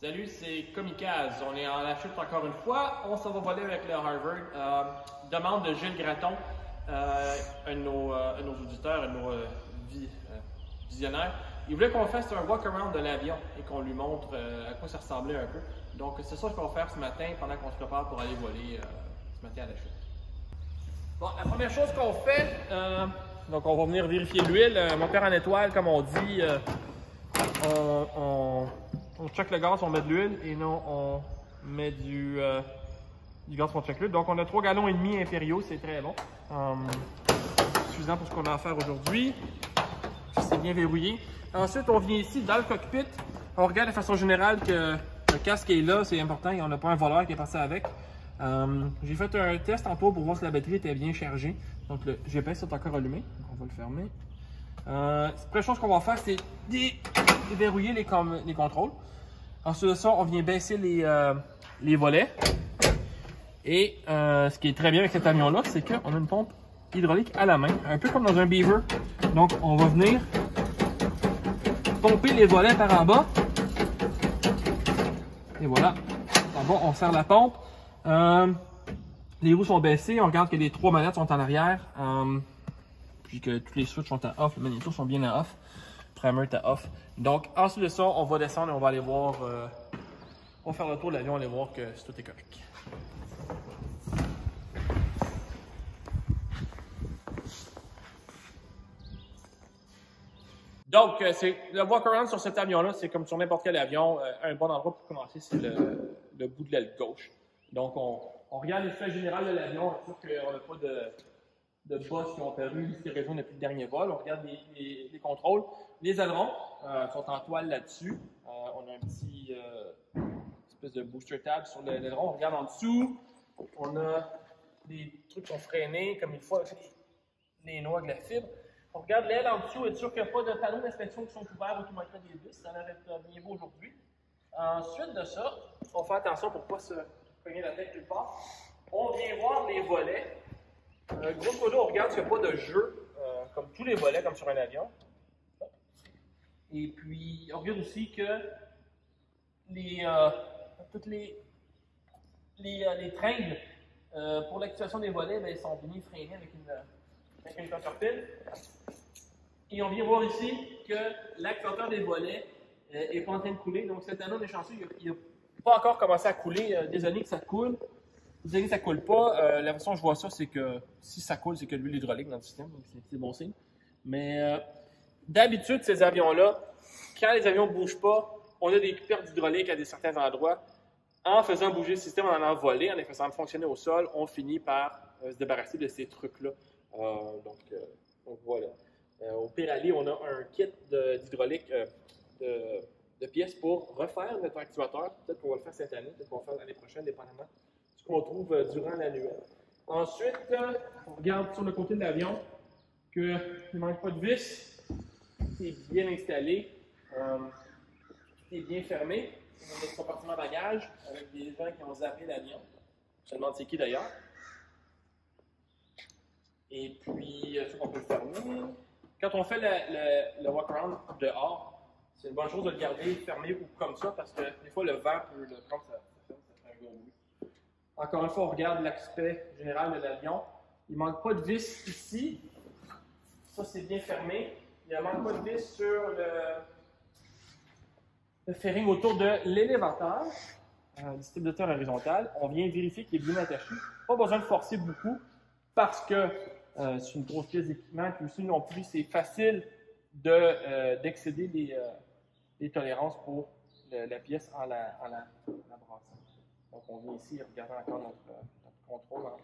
Salut, c'est Comicaz. On est en la chute encore une fois. On s'en va voler avec le Harvard. Demande de Gilles Gratton, un de nos auditeurs, un de nos visionnaires. Il voulait qu'on fasse un walk-around de l'avion et qu'on lui montre à quoi ça ressemblait un peu. Donc, c'est ça qu'on va faire ce matin pendant qu'on se prépare pour aller voler ce matin à la chute. Bon, la première chose qu'on fait, donc on va venir vérifier l'huile. Moteur en étoile, comme on dit, on check le gaz, on met de l'huile et non on met du gaz pour check l'huile. Donc on a 3,5 gallons impériaux, c'est très bon. Suffisant pour ce qu'on a à faire aujourd'hui. C'est bien verrouillé. Ensuite, on vient ici dans le cockpit. On regarde de façon générale que le casque est là, c'est important. On n'a pas un voleur qui est passé avec. J'ai fait un test en pour voir si la batterie était bien chargée. Donc le GPS est encore allumé. Donc on va le fermer. La première chose qu'on va faire, c'est déverrouiller les contrôles. Ensuite de ça, on vient baisser les volets. Et ce qui est très bien avec cet avion-là, c'est qu'on a une pompe hydraulique à la main, un peu comme dans un Beaver. Donc, on va venir pomper les volets par en bas. Et voilà. En bas, on serre la pompe. Les roues sont baissées. On regarde que les 3 manettes sont en arrière. Puis que tous les switches sont à off. Les magnétos sont bien à off. Primer est à off. Donc, ensuite de ça, on va descendre et on va aller voir. On va faire le tour de l'avion, aller voir que tout est correct. Donc, le walk-around sur cet avion-là, c'est comme sur n'importe quel avion. Un bon endroit pour commencer, c'est le bout de l'aile gauche. Donc, on regarde l'effet général de l'avion. On est sûr qu'on n'a pas de bosses qui ont apparu ici raison depuis le dernier vol. On regarde les contrôles. Les ailerons sont en toile là-dessus. On a un petit espèce de booster tab sur l'aileron. On regarde en dessous. On a des trucs qui sont freinés comme il faut avec les noix de la fibre. On regarde l'aile en dessous, être sûr qu'il n'y a pas de panneaux d'inspection qui sont ouverts automatiquement des vis. Ça a l'air d'être bien beau aujourd'hui. Ensuite de ça, on fait attention pour ne pas se cogner la tête quelque part. On vient voir les volets. Grosso modo, on regarde s'il n'y a pas de jeu, comme tous les volets, comme sur un avion. Et puis, on regarde aussi que toutes les tringles pour l'activation des volets, bien, sont bien freinés avec une contrepartie. Et on vient voir ici que l'activateur des volets n'est pas en train de couler. Donc cette année, on est chanceux, il n'a pas encore commencé à couler. Désolé que ça coule. Désolé que ça ne coule pas. La façon dont je vois ça, c'est que si ça coule, c'est que l'huile hydraulique dans le système. Donc c'est bon signe. Mais d'habitude, ces avions-là, quand les avions ne bougent pas, on a des pertes d'hydraulique à certains endroits. En faisant bouger le système, en allant voler, en les faisant fonctionner au sol, on finit par se débarrasser de ces trucs-là. Donc voilà. Au pire aller, on a un kit d'hydraulique de pièces pour refaire notre activateur. Peut-être qu'on va le faire cette année, peut-être qu'on va le faire l'année prochaine, dépendamment de ce qu'on trouve durant l'annuel. Ensuite, on regarde sur le côté de l'avion qu'il ne manque pas de vis. Tout est bien installé. Tout est bien fermé. On a notre compartiment bagage avec des gens qui ont zappé l'avion. Je me demande c'est qui d'ailleurs. Et puis, on peut le fermer. Quand on fait le walk-around dehors, c'est une bonne chose de le garder fermé ou comme ça parce que des fois le vent peut le prendre, ça fait un gros bruit. Encore une fois, on regarde l'aspect général de l'avion. Il ne manque pas de vis ici. Ça, c'est bien fermé. Il ne manque pas de vis sur le fairing autour de l'élévateur, du stabilisateur horizontal. On vient vérifier qu'il est bien attaché. Pas besoin de forcer beaucoup parce que c'est une grosse pièce d'équipement. Puis aussi, non plus, c'est facile d'excéder les tolérances pour la pièce en la brassant. Donc, on vient ici regarder encore notre contrôle en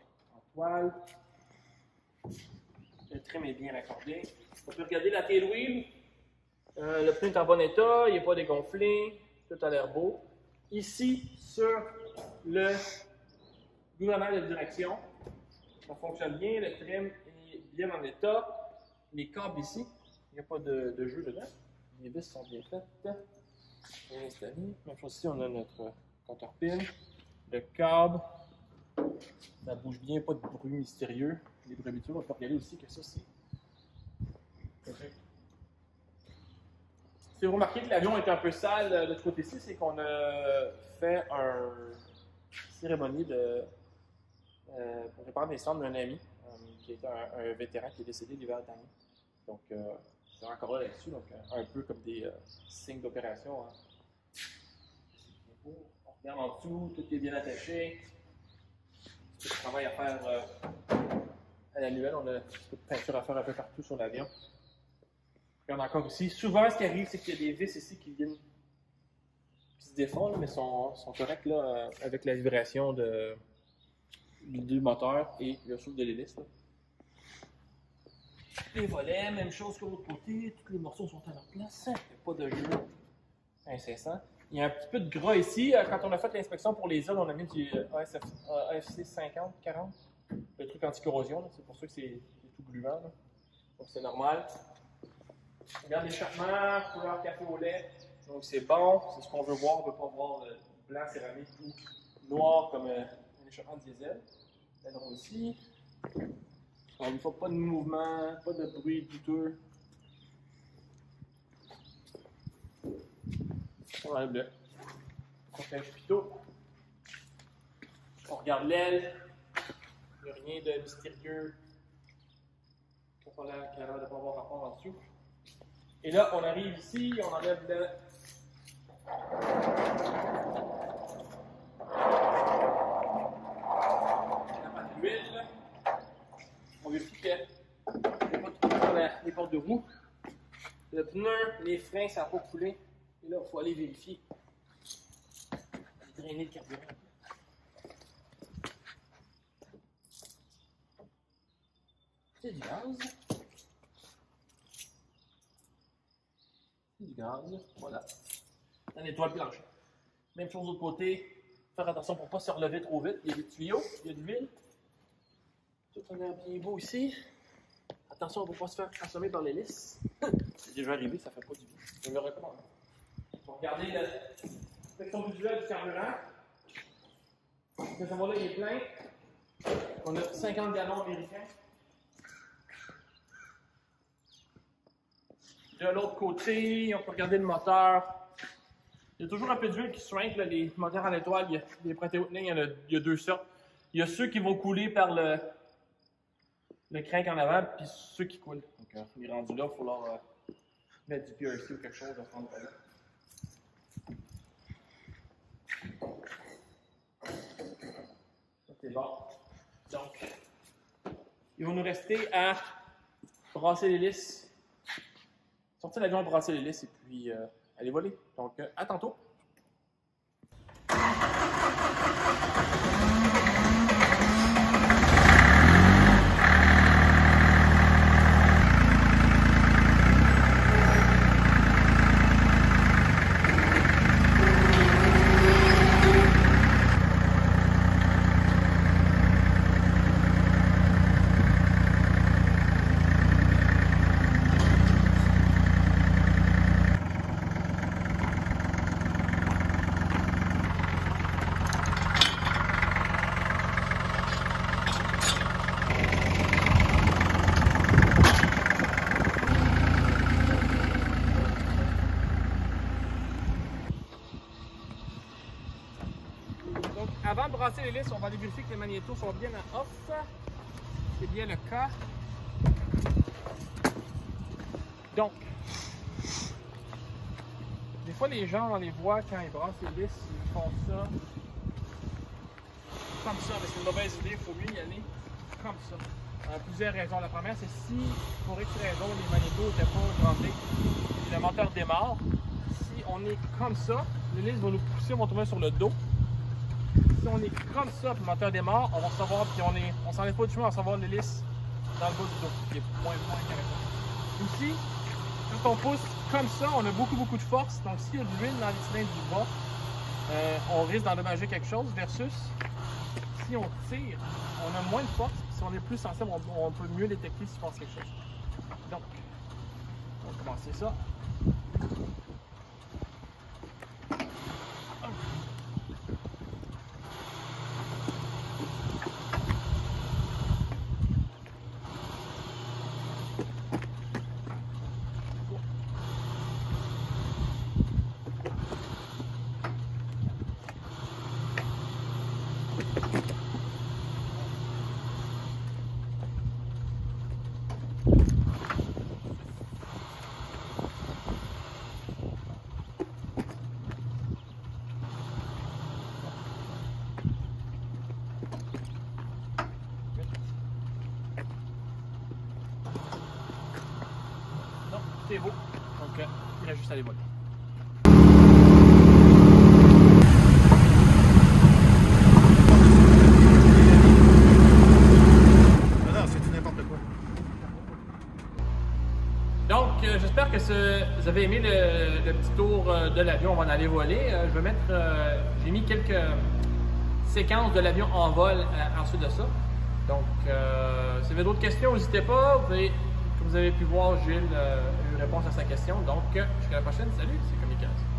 toile. Le trim est bien raccordé. On peut regarder la tail wheel. Le pneu est en bon état, il n'est pas dégonflé, tout a l'air beau. Ici, sur le gouvernail de direction, ça fonctionne bien, le trim est bien en état. Les câbles ici, il n'y a pas de jeu dedans. Les vis sont bien faites, bien installées. Même chose ici, on a notre compteur pin. Le câble, ça bouge bien, pas de bruit mystérieux. Les bruits habituels, on peut regarder aussi que ça, c'est correct. Si vous remarquez que l'avion est un peu sale de ce côté-ci, c'est qu'on a fait une cérémonie pour réparer les cendres d'un ami qui était un vétéran qui est décédé l'hiver dernier. Donc, c'est encore là là-dessus, donc un peu comme des signes d'opération. Hein. On regarde en dessous, tout est bien attaché. Petit travail à faire à la nouvelle, on a un petit peu de peinture à faire un peu partout sur l'avion. Regarde encore ici. Souvent, ce qui arrive, c'est qu'il y a des vis ici qui se défont, là, mais sont corrects là, avec la vibration du moteur et le souffle de l'hélice. Les volets, même chose que l'autre côté, tous les morceaux sont à leur place. Il n'y a pas de jeu incessant. Il y a un petit peu de gras ici. Quand on a fait l'inspection pour les ailes, on a mis du AFC 50, 40, le truc anti-corrosion. C'est pour ça que c'est tout gluant. Là. Donc c'est normal. Regarde l'échappement, couleur café au lait. Donc c'est bon, c'est ce qu'on veut voir. On ne veut pas voir le blanc céramique ou noir comme un échappement diesel. L'aileron ici. Encore une fois, pas de mouvement, pas de bruit douteux. On enlève le coquillage pitot. On regarde l'aile. Il n'y a rien de mystérieux. Qui a l'air de ne pas avoir rapport en dessous. Et là, on arrive ici, on enlève la pâte d'huile. On vérifie qu'il n'y a pas de trou dans les portes de roue. Le pneu, les freins, ça n'a pas coulé. Et là, il faut aller vérifier. Drainer le carburant. C'est du gaz. Du gaz, voilà. On nettoie le plancher. Même chose de l'autre côté. Faire attention pour ne pas se relever trop vite. Il y a des tuyaux, il y a de l'huile. Tout a l'air bien beau ici. Attention, on ne va pas se faire consommer par l'hélice. C'est déjà arrivé, ça ne fait pas du bien. Je le recommande. On va regarder la section visuelle du carburant. Ce réservoir-là, il est plein. On a 50 gallons américains. De l'autre côté, on peut regarder le moteur. Il y a toujours un peu d'huile qui se rince, les moteurs à l'étoile. Il y a des printés haute ligne, il y a deux sortes. Il y a ceux qui vont couler par le crank en avant, puis ceux qui coulent. Donc, on est rendu là, il faut leur mettre du PRC ou quelque chose à prendre là. C'est bon. Donc, il va nous rester à brasser l'hélice. Sortir l'avion, brasser l'hélice et puis aller voler. Donc, à tantôt. Avant de brasser l'hélice, on va aller vérifier que les magnétos sont bien à off. C'est bien le cas. Donc, des fois les gens, on les voit quand ils brassent l'hélice, ils font ça comme ça, mais c'est une mauvaise idée, il faut mieux y aller comme ça. Plusieurs raisons. La première, c'est si, pour X raison, les magnétos n'étaient pas grandés et le moteur démarre, si on est comme ça, l'hélice va nous pousser, on va tomber sur le dos. Si on est comme ça, puis le moteur démarre, on va savoir, puis on s'enlève pas du chemin, on va savoir l'hélice dans le bas du dos, qui est moins carrément. Ici, quand on pousse comme ça, on a beaucoup de force, donc s'il y a de l'huile dans les cylindres du bas, on risque d'endommager quelque chose, versus si on tire, on a moins de force, si on est plus sensible, on peut mieux détecter s'il se passe quelque chose. Donc, on va commencer ça. tout est beau. Donc, il reste juste à les voler. Donc, j'espère que vous avez aimé le petit tour de l'avion. On va en aller voler. J'ai mis quelques séquences de l'avion en vol ensuite de ça. Donc, si vous avez d'autres questions, n'hésitez pas. Comme vous avez pu voir, Gilles a eu réponse à sa question. Donc, jusqu'à la prochaine. Salut, c'est Kamikaze.